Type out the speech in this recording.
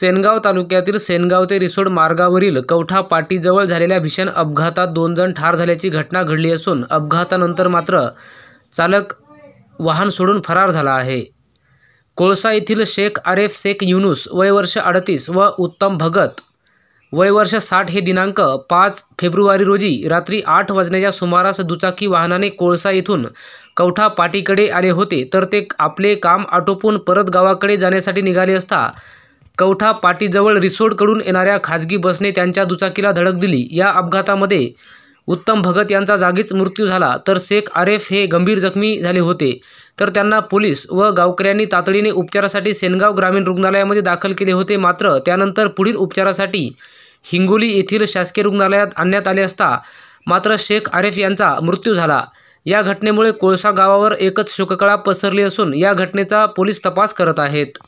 सेनगाव तालुक्यातील सेनगाव ते रिसोड मार्गावरील कवठा पाटीजवळ झालेल्या भीषण अपघातात 2 जण ठार झाल्याची घटना घडली असून अपघातानंतर मात्र चालक वाहन सोडून फरार झाला आहे। कोळसा येथील शेख आरेफ शेख युनुस वय वर्ष 38 व उत्तम भगत वय वर्ष 60 हे दिनांक 5 फेब्रुवारी रोजी रात्री 8 वाजण्याच्या सुमारास दुचाकी वाहनाने कोळसा येथून कवठा पाटीकडे आले होते, तर ते आपले काम आटोपून परत गावाकडे जाण्यासाठी निघाले असता कवठा पाटीजवळ रिसोडकडून येणाऱ्या खाजगी बसने त्यांच्या दुचाकीला धडक दिली। या अपघातामध्ये उत्तम भगत यांचा जागीच मृत्यू झाला, तर शेख आरेफ हे गंभीर जखमी झाले होते, तर त्यांना पोलीस व गावकऱ्यांनी तातडीने उपचारासाठी सेनगाव ग्रामीण रुग्णालयामध्ये दाखल केले होते। मात्र त्यानंतर पुढील उपचारासाठी हिंगोली येथील शासकीय रुग्णालयात आणण्यात आले असता मात्र शेख आरेफ यांचा मृत्यू झाला। या घटनेमुळे कोळसा गावावर एकच शोककळा पसरली असून या घटनेचा पोलीस तपास करत आहेत।